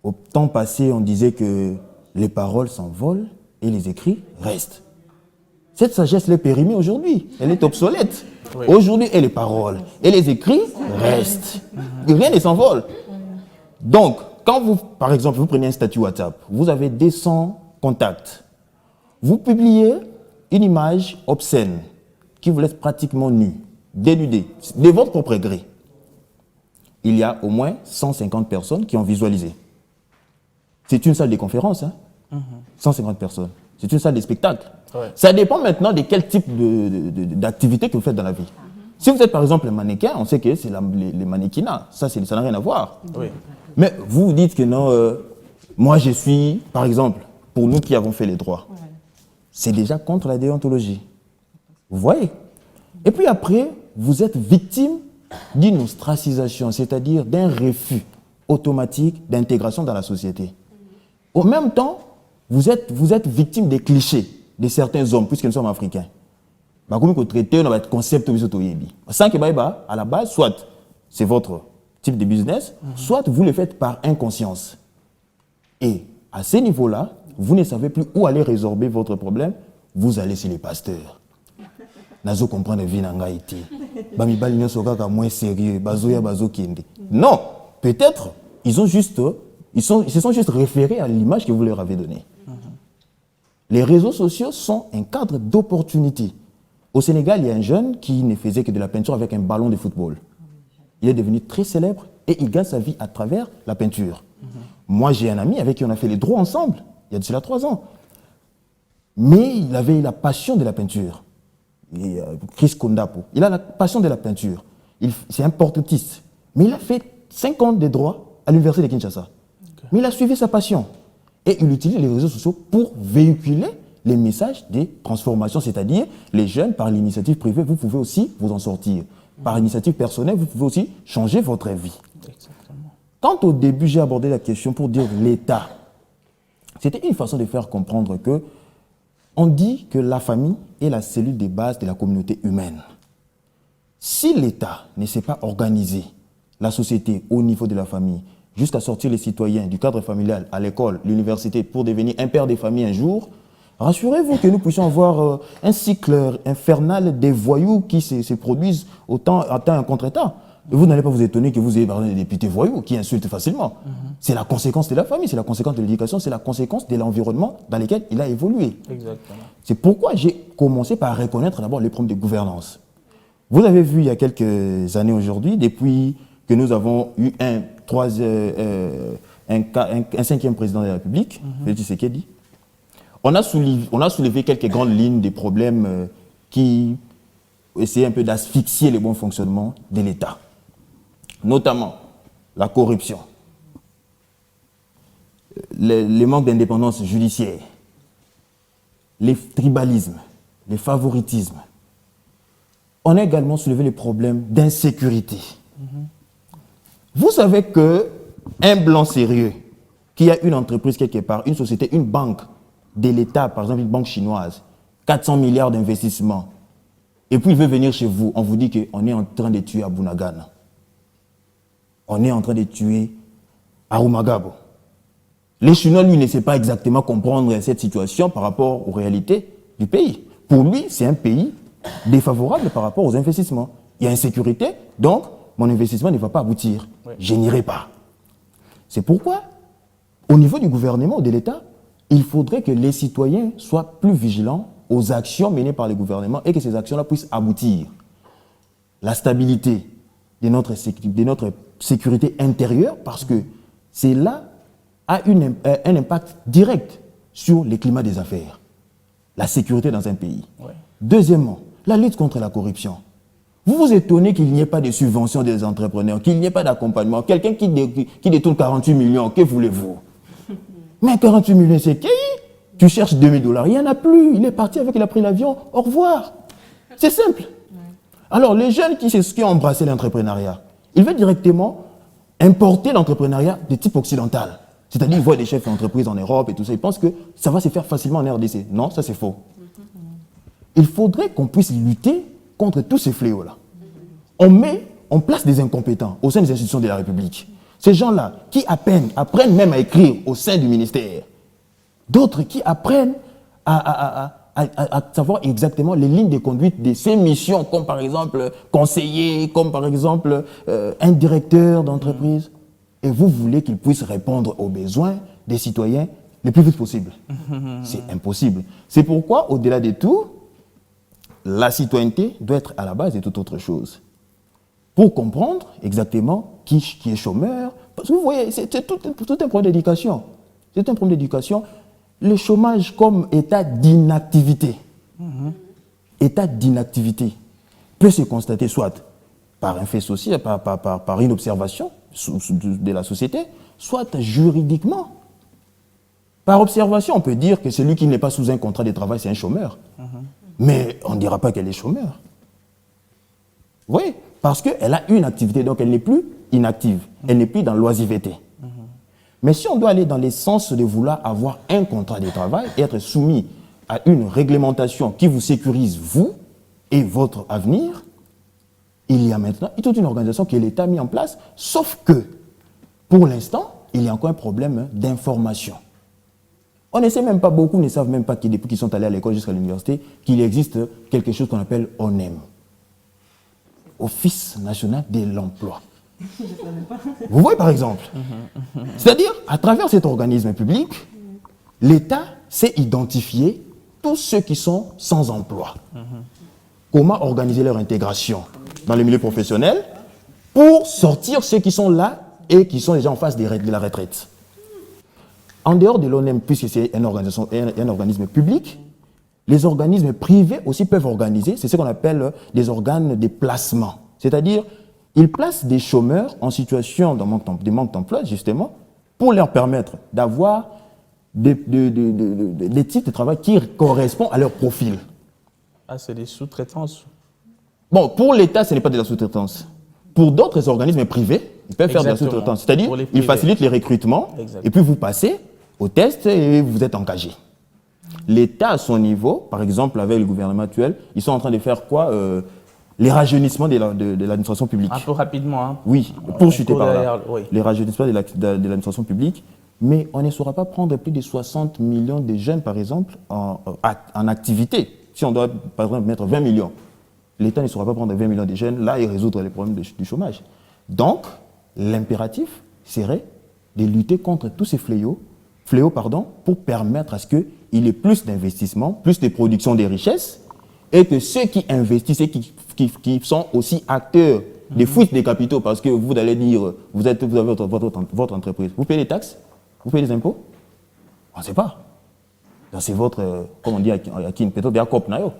au temps passé, on disait que les paroles s'envolent et les écrits restent. Cette sagesse est périmée aujourd'hui, elle est obsolète. Oui. Aujourd'hui, et les paroles et les écrits restent. Rien ne s'envole. Donc, quand vous, par exemple, vous prenez un statut WhatsApp, vous avez 200 contacts. Vous publiez une image obscène qui vous laisse pratiquement nu, dénudé, de votre propre gré. Il y a au moins 150 personnes qui ont visualisé. C'est une salle de conférence, hein? 150 personnes. C'est une salle de spectacle. Ouais. Ça dépend maintenant de quel type d'activité que vous faites dans la vie. Si vous êtes par exemple un mannequin, on sait que c'est les mannequinats. Ça n'a rien à voir. Oui. Mais vous dites que non, moi je suis, par exemple, pour nous qui avons fait les droits, c'est déjà contre la déontologie. Vous voyez? Et puis après, vous êtes victime d'une ostracisation, c'est-à-dire d'un refus automatique d'intégration dans la société. Au même temps, vous êtes victime des clichés de certains hommes, puisque nous sommes africains. Comme vous traitez, on va être concept sans que à la base, soit c'est votre type de business, soit vous le faites par inconscience. Et à ce niveau-là, vous ne savez plus où aller résorber votre problème, vous allez chez les pasteurs. Nazo comprendre vie nanga iti. Bami bali nyoso kaka moins sérieux, bazoya bazo kende. Non, peut-être ils se sont juste référés à l'image que vous leur avez donnée. Les réseaux sociaux sont un cadre d'opportunité. Au Sénégal, il y a un jeune qui ne faisait que de la peinture avec un ballon de football. Il est devenu très célèbre et il gagne sa vie à travers la peinture. Moi, j'ai un ami avec qui on a fait les droits ensemble, il y a de cela 3 ans. Mais il avait la passion de la peinture. Et, Chris Kondapo, il a la passion de la peinture. C'est un portraitiste. Mais il a fait 5 ans de droit à l'université de Kinshasa. Okay. Mais il a suivi sa passion. Et il utilise les réseaux sociaux pour véhiculer les messages des transformations, c'est-à-dire les jeunes, par l'initiative privée, vous pouvez aussi vous en sortir. Par initiative personnelle, vous pouvez aussi changer votre vie. Exactement. Quand au début, j'ai abordé la question pour dire l'État, c'était une façon de faire comprendre que on dit que la famille est la cellule de base de la communauté humaine. Si l'État ne sait pas organiser la société au niveau de la famille, jusqu'à sortir les citoyens du cadre familial à l'école, l'université, pour devenir un père des familles un jour, rassurez-vous que nous puissions avoir un cycle infernal des voyous qui se produisent autant un contre-État. Et vous n'allez pas vous étonner que vous ayez par exemple des députés voyous qui insultent facilement. C'est la conséquence de la famille, c'est la conséquence de l'éducation, c'est la conséquence de l'environnement dans lequel il a évolué. Exactement. C'est pourquoi j'ai commencé par reconnaître d'abord les problèmes de gouvernance. Vous avez vu il y a quelques années aujourd'hui, depuis que nous avons eu un 5e président de la République, Félix Tshisekedi, on a soulevé quelques grandes lignes des problèmes qui essayaient un peu d'asphyxier le bon fonctionnement de l'État. Notamment la corruption, les manques d'indépendance judiciaire, les tribalismes, les favoritismes. On a également soulevé les problèmes d'insécurité. Vous savez qu'un blanc sérieux qui a une entreprise quelque part, une société, une banque de l'État, par exemple une banque chinoise, 400 milliards d'investissements, et puis il veut venir chez vous, on vous dit qu'on est en train de tuer Abou Nagana. On est en train de tuer Arumagabo. Les Chinois, lui, ne savent pas exactement comprendre cette situation par rapport aux réalités du pays. Pour lui, c'est un pays défavorable par rapport aux investissements. Il y a insécurité, donc mon investissement ne va pas aboutir. Je n'irai pas. C'est pourquoi, au niveau du gouvernement ou de l'État, il faudrait que les citoyens soient plus vigilants aux actions menées par le gouvernement et que ces actions-là puissent aboutir. La stabilité de notre sécurité intérieure, parce que cela a un impact direct sur le climat des affaires, la sécurité dans un pays. Ouais. Deuxièmement, la lutte contre la corruption. Vous vous étonnez qu'il n'y ait pas de subventions des entrepreneurs, qu'il n'y ait pas d'accompagnement. Quelqu'un qui détourne 48 millions, que voulez-vous? Mais 48 millions, c'est qui? Tu cherches $2000, il n'y en a plus. Il est parti il a pris l'avion, au revoir. C'est simple. Alors, les jeunes qui ont embrassé l'entrepreneuriat, ils veulent directement importer l'entrepreneuriat de type occidental. C'est-à-dire, ils voient des chefs d'entreprise en Europe et tout ça, ils pensent que ça va se faire facilement en RDC. Non, ça c'est faux. Il faudrait qu'on puisse lutter contre tous ces fléaux-là. On place des incompétents au sein des institutions de la République. Ces gens-là qui apprennent même à écrire au sein du ministère. D'autres qui apprennent à savoir exactement les lignes de conduite de ces missions, comme par exemple conseiller, comme par exemple un directeur d'entreprise. Et vous voulez qu'ils puissent répondre aux besoins des citoyens le plus vite possible. C'est impossible. C'est pourquoi, au-delà de tout, la citoyenneté doit être à la base de toute autre chose. Pour comprendre exactement qui est chômeur. Parce que vous voyez, c'est tout un problème d'éducation. C'est un problème d'éducation. Le chômage comme état d'inactivité, état d'inactivité peut se constater soit par un fait social, par une observation de la société, soit juridiquement. Par observation, on peut dire que celui qui n'est pas sous un contrat de travail, c'est un chômeur. Mais on ne dira pas qu'elle est chômeur. Oui, parce qu'elle a une activité, donc elle n'est plus inactive, elle n'est plus dans l'oisiveté. Mais si on doit aller dans le sens de vouloir avoir un contrat de travail et être soumis à une réglementation qui vous sécurise, vous et votre avenir, il y a maintenant toute une organisation que l'État a mis en place, sauf que, pour l'instant, il y a encore un problème d'information. On ne sait même pas, beaucoup ne savent même pas, depuis qu'ils sont allés à l'école jusqu'à l'université, qu'il existe quelque chose qu'on appelle ONEM, Office national de l'emploi. Vous voyez par exemple, c'est-à-dire, à travers cet organisme public, l'État sait identifier tous ceux qui sont sans emploi. Comment organiser leur intégration dans le milieu professionnel pour sortir ceux qui sont là et qui sont déjà en phase de la retraite. En dehors de l'ONEM, puisque c'est un organisme public, les organismes privés aussi peuvent organiser, c'est ce qu'on appelle des organes de placement. C'est-à-dire, ils placent des chômeurs en situation de manque d'emploi, justement, pour leur permettre d'avoir des types de travail qui correspondent à leur profil. Ah, c'est des sous-traitances. Bon, pour l'État, ce n'est pas de la sous-traitance. Pour d'autres organismes privés, ils peuvent faire de la Exactement. sous-traitance. C'est-à-dire, Pour les ils privés. facilitent les recrutements, Exactement. et puis vous passez au test et vous êtes engagé. L'État, à son niveau, par exemple, avec le gouvernement actuel, ils sont en train de faire quoi les rajeunissements de l'administration publique. Un peu rapidement. Hein. Oui, pour chuter court par là. derrière, oui. Les rajeunissements de l'administration publique. Mais on ne saura pas prendre plus de 60 millions de jeunes, par exemple, en activité. Si on doit, par exemple, mettre 20 millions, l'État ne saura pas prendre 20 millions de jeunes là et résoudre les problèmes du chômage. Donc, l'impératif serait de lutter contre tous ces fléaux pour permettre à ce qu'il y ait plus d'investissement, plus de production des richesses, et que ceux qui investissent et qui sont aussi acteurs des fuites des capitaux, parce que vous allez dire, vous avez votre entreprise, vous payez les taxes, vous payez les impôts, on ne sait pas. Donc c'est votre, comme on dit à qui peut-être bien cop nayo.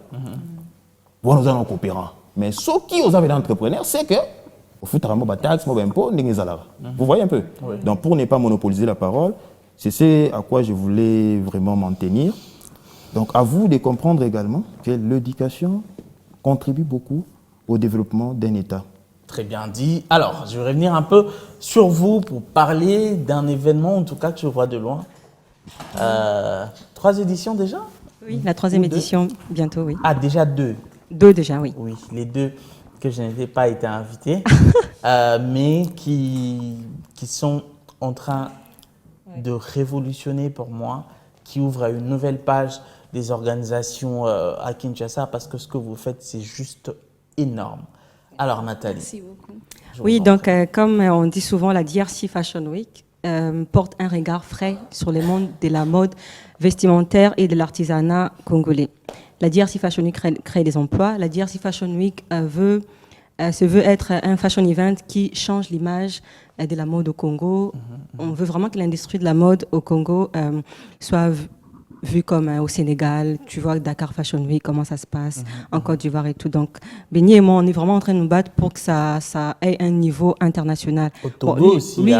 Vous nous allons coopérer. Mais ce qui vous avez d'entrepreneur, c'est que au fout de taxes, impôts, vous voyez un peu. Oui. Donc pour ne pas monopoliser la parole, c'est ce à quoi je voulais vraiment m'en tenir. Donc à vous de comprendre également que l'éducation contribue beaucoup au développement d'un État. Très bien dit. Alors, je vais revenir un peu sur vous pour parler d'un événement, en tout cas, que je vois de loin. 3 éditions déjà? Oui, la 3e Ou deux? édition, bientôt, oui. Ah, déjà 2. 2 déjà, oui. Oui, les 2 que je n'étais pas été invité, mais qui sont en train de révolutionner pour moi, qui ouvrent à une nouvelle page des organisations à Kinshasa, parce que ce que vous faites, c'est juste énorme. Alors, Nathalie. Merci beaucoup. je Oui, vous en donc prie. comme on dit souvent, la DRC Fashion Week porte un regard frais sur le monde de la mode vestimentaire et de l'artisanat congolais. La DRC Fashion Week crée des emplois. La DRC Fashion Week se veut être un fashion event qui change l'image de la mode au Congo. On veut vraiment que l'industrie de la mode au Congo soit vue comme au Sénégal. Tu vois, Dakar Fashion Week, comment ça se passe, en Côte d'Ivoire et tout. Donc, Benny et moi, on est vraiment en train de nous battre pour que ça ait un niveau international. Au Togo Bon, lui- aussi, lui-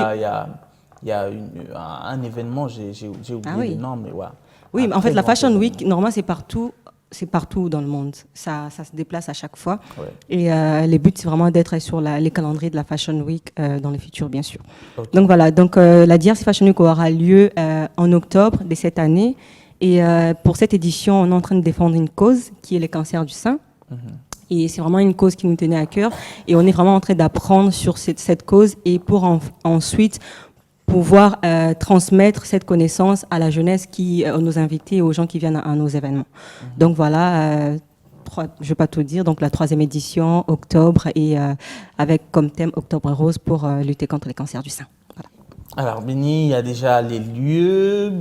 il y a un événement, j'ai oublié Ah oui. le nom, mais ouais. Oui, Un mais en très fait, la grand Fashion événement. Week, normalement, c'est partout dans le monde. Ça se déplace à chaque fois. Ouais. Et le but, c'est vraiment d'être sur les calendriers de la Fashion Week dans le futur, bien sûr. Ok. Donc voilà, donc la DRC Fashion Week aura lieu en octobre de cette année. Et pour cette édition, on est en train de défendre une cause qui est le cancer du sein. Et c'est vraiment une cause qui nous tenait à cœur. Et on est vraiment en train d'apprendre sur cette cause et pour ensuite pouvoir transmettre cette connaissance à la jeunesse, nos invités et aux gens qui viennent à nos événements. Donc voilà, je ne vais pas tout dire, donc la 3e édition, octobre, et avec comme thème Octobre Rose pour lutter contre les cancers du sein. Voilà. Alors, Benny, il y a déjà les lieux,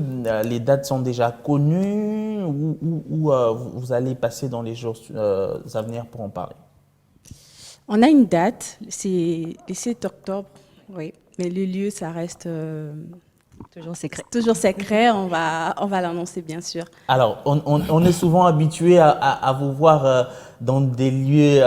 les dates sont déjà connues, où vous allez passer dans les jours à venir pour en parler. On a une date, c'est le 7 octobre, oui. Mais le lieu, ça reste Toujours secret. toujours secret. On va l'annoncer, bien sûr. Alors, on est souvent habitué à vous voir dans des lieux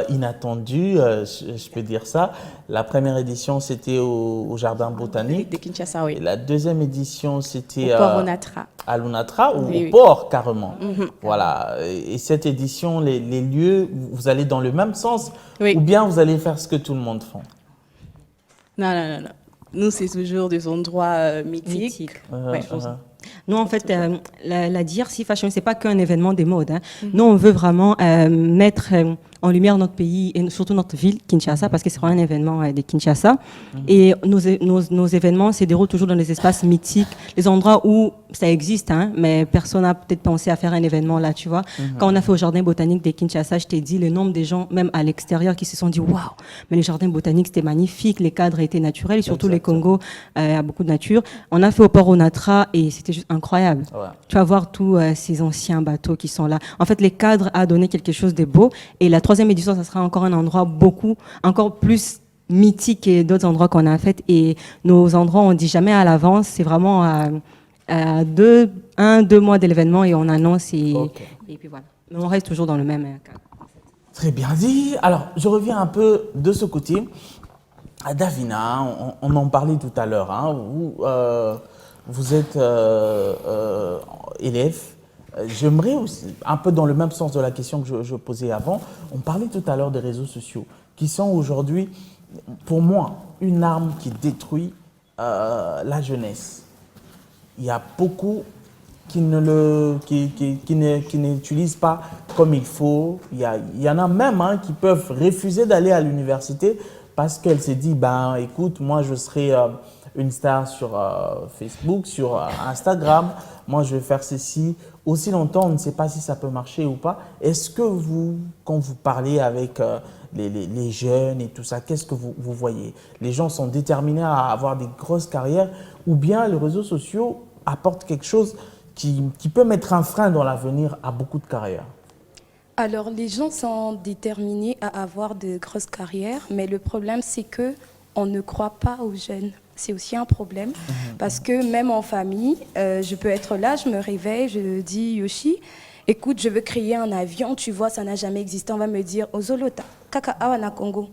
inattendus, je peux dire ça. La première édition, c'était au Jardin Botanique. De Kinshasa, Et oui. la 2e édition, c'était Au port Onatra. à Lunatra ou Oui, au oui. port carrément. Voilà. Et cette édition, les lieux, vous allez dans le même sens Oui. ou bien vous allez faire ce que tout le monde fait? Non. Nous, c'est toujours des endroits mythiques. Mythique. Ouais. Nous, en fait, la DRC Fashion, c'est pas qu'un événement des modes. Hein. Nous, on veut vraiment mettre en lumière notre pays et surtout notre ville, Kinshasa, parce que c'est vraiment un événement de Kinshasa. Et nos événements se déroulent toujours dans des espaces mythiques, les endroits où ça existe, hein, mais personne n'a peut-être pensé à faire un événement là, tu vois. Quand on a fait au Jardin Botanique de Kinshasa, je t'ai dit le nombre de gens, même à l'extérieur, qui se sont dit « Waouh, mais le Jardin Botanique, c'était magnifique, les cadres étaient naturels, et surtout les Congo a beaucoup de nature. » On a fait au port Onatra et c'était juste incroyable. Ouais. Tu vas voir tous ces anciens bateaux qui sont là. En fait, les cadres a donné quelque chose de beau. Et la 3e édition, ça sera encore un endroit encore plus mythique que d'autres endroits qu'on a fait. Et nos endroits, on dit jamais à l'avance. C'est vraiment à 2 mois de l'événement et on annonce et puis voilà. Mais on reste toujours dans le même cadre. Très bien dit. Alors, je reviens un peu de ce côté. Davina, on en parlait tout à l'heure. Hein. Vous êtes élève. J'aimerais aussi, un peu dans le même sens de la question que je posais avant, on parlait tout à l'heure des réseaux sociaux, qui sont aujourd'hui, pour moi, une arme qui détruit la jeunesse. Il y a beaucoup qui n'utilisent pas comme il faut. Il y en a même qui peuvent refuser d'aller à l'université parce qu'elle s'est dit, ben, écoute, moi je serai une star sur Facebook, sur Instagram, moi je vais faire ceci. Aussi longtemps, on ne sait pas si ça peut marcher ou pas. Est-ce que vous, quand vous parlez avec les jeunes et tout ça, qu'est-ce que vous voyez? Les gens sont déterminés à avoir des grosses carrières ou bien les réseaux sociaux apportent quelque chose qui peut mettre un frein dans l'avenir à beaucoup de carrières? Alors, les gens sont déterminés à avoir de grosses carrières, mais le problème, c'est que on ne croit pas aux jeunes. C'est aussi un problème, parce que même en famille, je peux être là, je me réveille, je dis Yoshi, écoute, je veux créer un avion, tu vois, ça n'a jamais existé. On va me dire Ozolota, Kaka Awana Congo.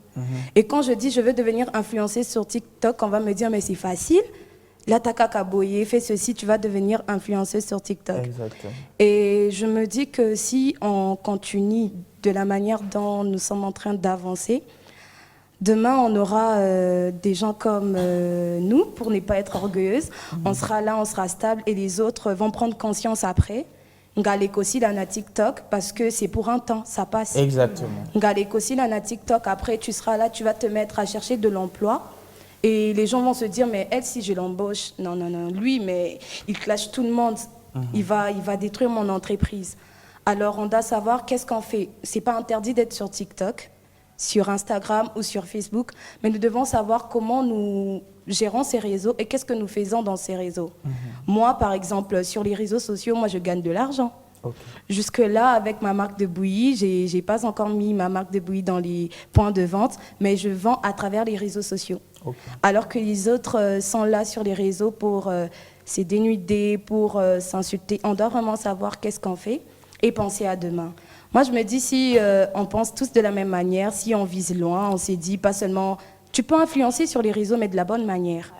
Et quand je dis je veux devenir influenceuse sur TikTok, on va me dire mais c'est facile. Là, t'as Kaka Boye, fais ceci, tu vas devenir influenceuse sur TikTok. Exactement. Et je me dis que si on continue de la manière dont nous sommes en train d'avancer, demain, on aura des gens comme nous, pour ne pas être orgueilleuse. On sera là, on sera stable et les autres vont prendre conscience après. Ngalek aussi là na TikTok parce que c'est pour un temps, ça passe. Exactement. Ngalek aussi là na TikTok, après tu seras là, tu vas te mettre à chercher de l'emploi. Et les gens vont se dire, mais elle, si je l'embauche, non, lui, mais il clash tout le monde, il va détruire mon entreprise. Alors, on doit savoir qu'est-ce qu'on fait. C'est pas interdit d'être sur TikTok, sur Instagram ou sur Facebook, mais nous devons savoir comment nous gérons ces réseaux et qu'est-ce que nous faisons dans ces réseaux. Moi, par exemple, sur les réseaux sociaux, moi, je gagne de l'argent. Okay. Jusque-là, avec ma marque de bouillie, j'ai pas encore mis ma marque de bouillie dans les points de vente, mais je vends à travers les réseaux sociaux. Okay. Alors que les autres sont là sur les réseaux pour se dénuder, pour s'insulter. On doit vraiment savoir qu'est-ce qu'on fait et penser à demain. Moi, je me dis, si on pense tous de la même manière, si on vise loin, on s'est dit, pas seulement... Tu peux influencer sur les réseaux, mais de la bonne manière.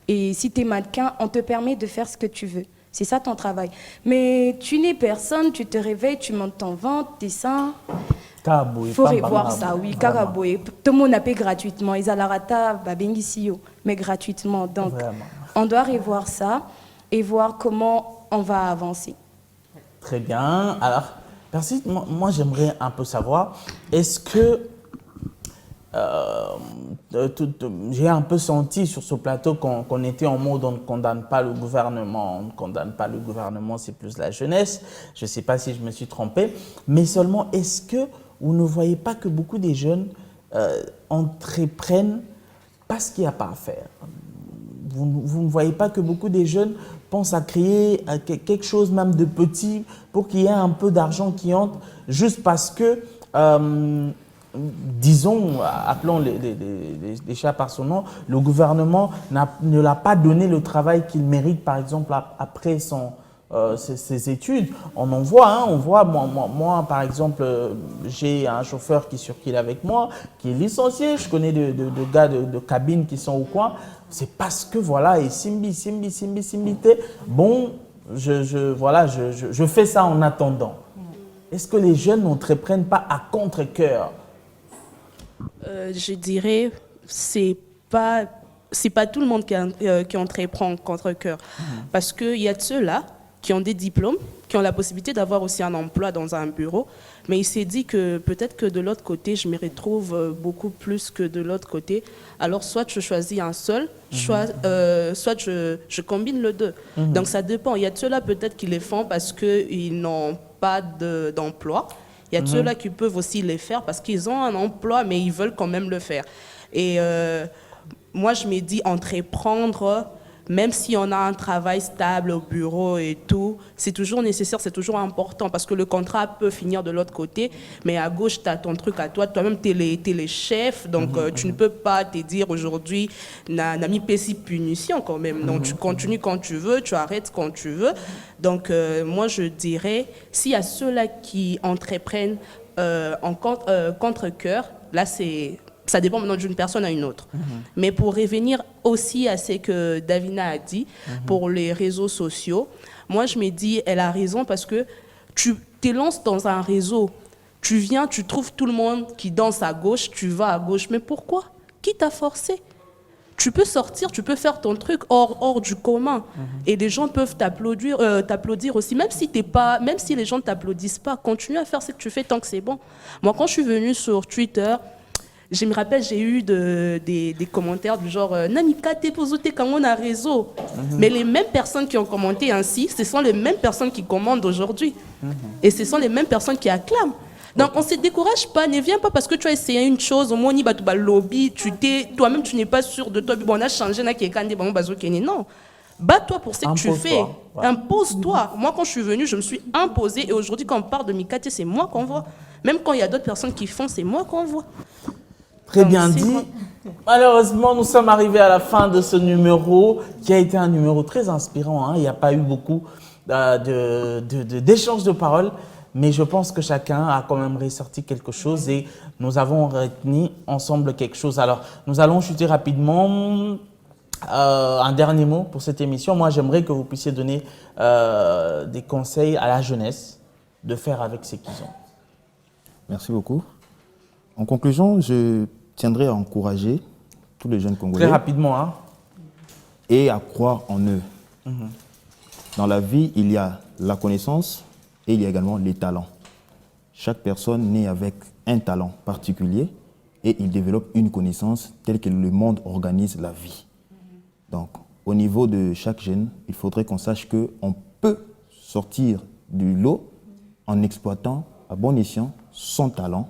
Et si tu es mannequin, on te permet de faire ce que tu veux. C'est ça ton travail. Mais tu n'es personne, tu te réveilles, tu montes ton ventre, tes seins. Il faut revoir ça, oui. Karaboye. Tout le monde a payé gratuitement. Ils ont la rata, mais gratuitement. Donc, on doit revoir ça et voir comment on va avancer. Très bien. Alors, merci. Moi, j'aimerais un peu savoir, est-ce que j'ai un peu senti sur ce plateau qu'on était en mode on ne condamne pas le gouvernement. On ne condamne pas le gouvernement, c'est plus la jeunesse. Je ne sais pas si je me suis trompé. Mais seulement, est-ce que vous ne voyez pas que beaucoup des jeunes entreprennent parce qu'il n'y a pas à faire? Vous ne voyez pas que beaucoup des jeunes pensent à créer quelque chose même de petit pour qu'il y ait un peu d'argent qui entre juste parce que... disons, appelons les chats par son nom, le gouvernement ne l'a pas donné le travail qu'il mérite, par exemple, après ses études. On en voit, on voit, moi, par exemple, j'ai un chauffeur qui circule avec moi, qui est licencié, je connais de gars de cabine qui sont au coin, c'est parce que, voilà, et simbi, bon, je fais ça en attendant. Est-ce que les jeunes n'entreprennent pas à contre-cœur? Je dirais, c'est pas tout le monde qui entreprend contre-cœur. Parce qu'il y a de ceux-là qui ont des diplômes, qui ont la possibilité d'avoir aussi un emploi dans un bureau, mais il s'est dit que peut-être que de l'autre côté, je me retrouve beaucoup plus que de l'autre côté. Alors, soit je choisis un seul, soit je combine le deux. Donc, ça dépend. Il y a de ceux-là peut-être qui les font parce qu'ils n'ont pas d'emploi. Il y a de ceux-là qui peuvent aussi les faire parce qu'ils ont un emploi, mais ils veulent quand même le faire. Et moi, je me dis, entreprendre, même si on a un travail stable au bureau et tout, c'est toujours nécessaire, c'est toujours important parce que le contrat peut finir de l'autre côté, mais à gauche, tu as ton truc à toi, toi-même, tu es les chefs, donc tu ne peux pas te dire aujourd'hui, n'a mis pessi punition quand même, donc tu continues quand tu veux, tu arrêtes quand tu veux. Donc moi, je dirais, s'il y a ceux-là qui entreprennent contre-cœur, là, ça dépend maintenant d'une personne à une autre. Mais pour revenir aussi à ce que Davina a dit, pour les réseaux sociaux, moi je me dis, elle a raison parce que tu te lances dans un réseau, tu viens, tu trouves tout le monde qui danse à gauche, tu vas à gauche. Mais pourquoi? Qui t'a forcé? Tu peux sortir, tu peux faire ton truc hors du commun. Et les gens peuvent t'applaudir aussi. Même si les gens ne t'applaudissent pas, continue à faire ce que tu fais tant que c'est bon. Moi, quand je suis venue sur Twitter, je me rappelle, j'ai eu des commentaires du genre Namika, t'es posé quand on a réseau. Mais les mêmes personnes qui ont commenté ainsi, ce sont les mêmes personnes qui commandent aujourd'hui. Et ce sont les mêmes personnes qui acclament. Donc on ne se décourage pas, ne viens pas parce que tu as essayé une chose, au moins on y va lobby, toi-même tu n'es pas sûr de toi, bon, on a changé, non. Bats-toi pour ce que tu fais. Ouais. Impose-toi. Moi, quand je suis venue, je me suis imposée. Et aujourd'hui, quand on parle de Mikate, c'est moi qu'on voit. Même quand il y a d'autres personnes qui font, c'est moi qu'on voit. Très bien dit. Malheureusement, nous sommes arrivés à la fin de ce numéro qui a été un numéro très inspirant. Il n'y a pas eu beaucoup d'échanges de paroles, mais je pense que chacun a quand même ressorti quelque chose et nous avons retenu ensemble quelque chose. Alors, nous allons chuter rapidement. Un dernier mot pour cette émission. Moi, j'aimerais que vous puissiez donner des conseils à la jeunesse de faire avec ce qu'ils ont. Merci beaucoup. En conclusion, je tiendrai à encourager tous les jeunes Congolais. Très rapidement, et à croire en eux. Dans la vie, il y a la connaissance et il y a également les talents. Chaque personne naît avec un talent particulier et il développe une connaissance telle que le monde organise la vie. Donc, au niveau de chaque jeune, il faudrait qu'on sache qu'on peut sortir du lot en exploitant à bon escient son talent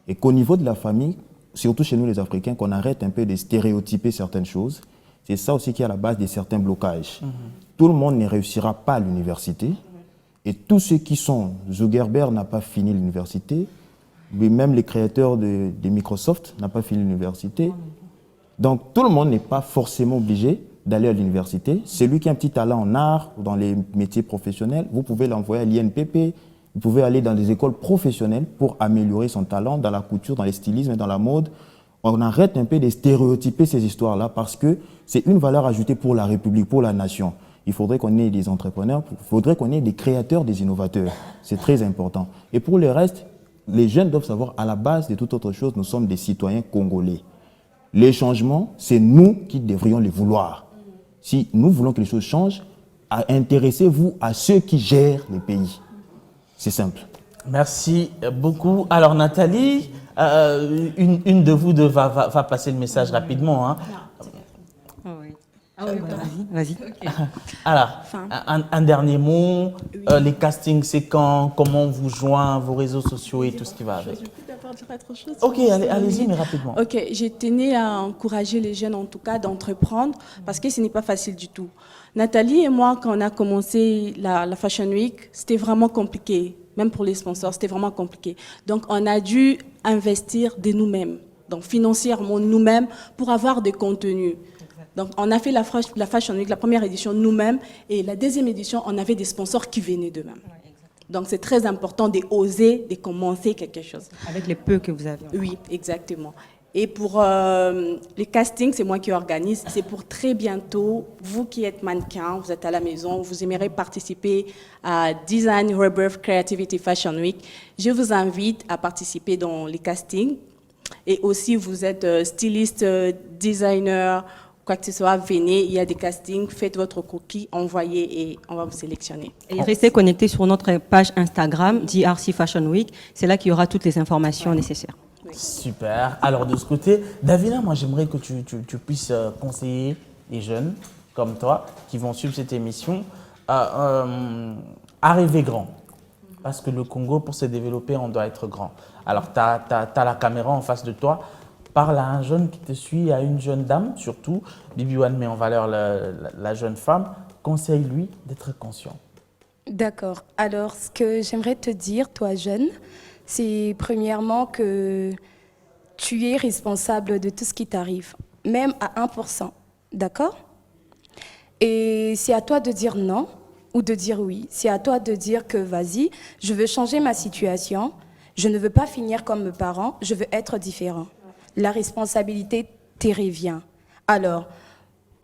et qu'au niveau de la famille, surtout chez nous les Africains, qu'on arrête un peu de stéréotyper certaines choses. C'est ça aussi qui est à la base de certains blocages. Tout le monde ne réussira pas à l'université et tous ceux qui sont... Zuckerberg n'a pas fini l'université, même les créateurs de Microsoft n'ont pas fini l'université. Donc, tout le monde n'est pas forcément obligé d'aller à l'université. Celui qui a un petit talent en art ou dans les métiers professionnels, vous pouvez l'envoyer à l'INPP, vous pouvez aller dans des écoles professionnelles pour améliorer son talent dans la couture, dans les stylismes, dans la mode. On arrête un peu de stéréotyper ces histoires-là parce que c'est une valeur ajoutée pour la République, pour la nation. Il faudrait qu'on ait des entrepreneurs, il faudrait qu'on ait des créateurs, des innovateurs. C'est très important. Et pour le reste, les jeunes doivent savoir, à la base de toute autre chose, nous sommes des citoyens congolais. Les changements, c'est nous qui devrions les vouloir. Si nous voulons que les choses changent, intéressez-vous à ceux qui gèrent le pays. C'est simple. Merci beaucoup. Alors Nathalie, une de vous deux va passer le message rapidement. Oui, vas-y. Okay. Alors, un dernier mot, les castings, c'est quand, comment on vous joint, vos réseaux sociaux et tout ce qui va avec. Ok, allez-y, mais rapidement. Ok, j'ai tenu à encourager les jeunes, en tout cas, d'entreprendre, parce que ce n'est pas facile du tout. Nathalie et moi, quand on a commencé la Fashion Week, c'était vraiment compliqué. Même pour les sponsors, c'était vraiment compliqué. Donc, on a dû investir de nous-mêmes, donc financièrement nous-mêmes, pour avoir des contenus. Donc, on a fait la Fashion Week, la première édition nous-mêmes, et la deuxième édition, on avait des sponsors qui venaient d'eux-mêmes. Donc, c'est très important d'oser, de commencer quelque chose. Avec les peu que vous avez. Oui, exactement. Et pour les castings, c'est moi qui organise. C'est pour très bientôt. Vous qui êtes mannequin, vous êtes à la maison, vous aimeriez participer à Design Rebirth Creativity Fashion Week. Je vous invite à participer dans les castings. Et aussi, vous êtes styliste, designer, quoi que ce soit, venez, il y a des castings, faites votre cookie, envoyez et on va vous sélectionner. Et restez connectés sur notre page Instagram, DRC Fashion Week. C'est là qu'il y aura toutes les informations nécessaires. Oui. Super. Alors de ce côté, Davina, moi j'aimerais que tu puisses conseiller les jeunes comme toi qui vont suivre cette émission à rêver grand. Parce que le Congo, pour se développer, on doit être grand. Alors tu as la caméra en face de toi. parle à un jeune qui te suit, à une jeune dame surtout, Bibi One met en valeur la jeune femme, conseille-lui d'être conscient. D'accord. Alors, ce que j'aimerais te dire, toi jeune, c'est premièrement que tu es responsable de tout ce qui t'arrive, même à 1%. D'accord? Et c'est à toi de dire non ou de dire oui. C'est à toi de dire que vas-y, je veux changer ma situation, je ne veux pas finir comme mes parents, je veux être différent. La responsabilité te revient. Alors,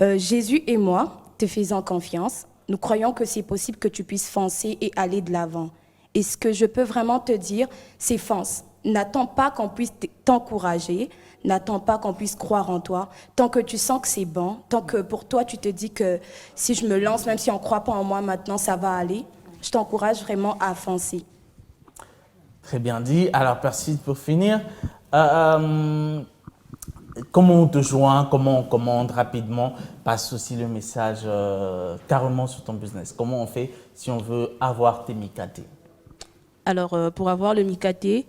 Jésus et moi, te faisant confiance, nous croyons que c'est possible que tu puisses foncer et aller de l'avant. Et ce que je peux vraiment te dire, c'est fonce. N'attends pas qu'on puisse t'encourager, n'attends pas qu'on puisse croire en toi. Tant que tu sens que c'est bon, tant que pour toi tu te dis que si je me lance, même si on ne croit pas en moi maintenant, ça va aller, je t'encourage vraiment à foncer. Très bien dit. Alors, Percy, pour finir, comment on te joint, comment on commande rapidement, passe aussi le message carrément sur ton business. Comment on fait si on veut avoir tes Mikaté? Alors, pour avoir le Mikaté,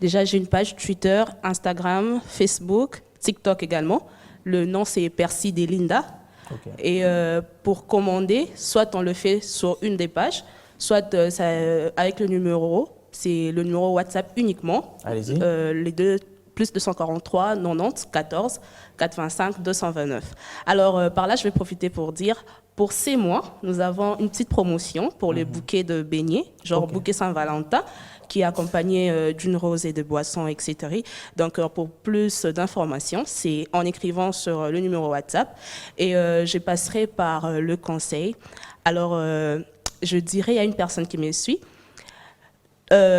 déjà, j'ai une page Twitter, Instagram, Facebook, TikTok également. Le nom, c'est Percy Delinda. Okay. Et pour commander, soit on le fait sur une des pages, soit avec le numéro, c'est le numéro WhatsApp uniquement. Allez-y. Les deux, plus 243 90 14 85 229. Alors, par là, je vais profiter pour dire, pour ces mois, nous avons une petite promotion pour les bouquets de beignets, genre bouquet Saint-Valentin, qui est accompagné d'une rose et de boissons, etc. Donc, pour plus d'informations, c'est en écrivant sur le numéro WhatsApp. Et je passerai par le conseil. Alors, je dirais à une personne qui me suit,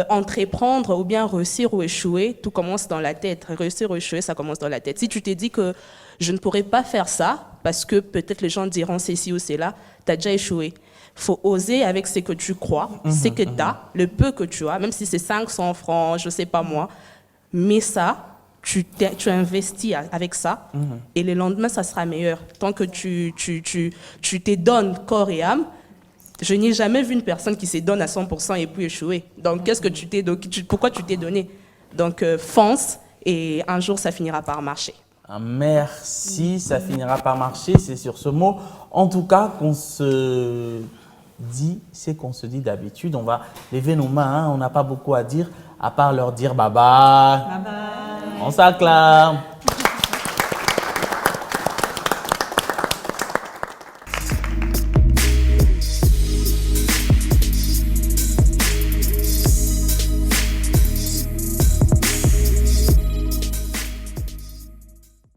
entreprendre ou bien réussir ou échouer, tout commence dans la tête. Réussir ou échouer, ça commence dans la tête. Si tu t'es dit que je ne pourrais pas faire ça, parce que peut-être les gens diront c'est ci ou c'est là, tu as déjà échoué. Il faut oser avec ce que tu crois, ce que tu as, le peu que tu as, même si c'est 500 francs, je ne sais pas moi, mais ça, tu investis avec ça, et le lendemain, ça sera meilleur. Tant que tu te donnes corps et âme, je n'ai jamais vu une personne qui se donne à 100% et puis échouer. Donc, qu'est-ce que pourquoi tu t'es donné? Donc, fonce et un jour, ça finira par marcher. Merci, ça finira par marcher, c'est sur ce mot. En tout cas, qu'on se dit, c'est qu'on se dit d'habitude. On va lever nos mains, hein, on n'a pas beaucoup à dire, à part leur dire bye bye. Bye bye. On s'acclame.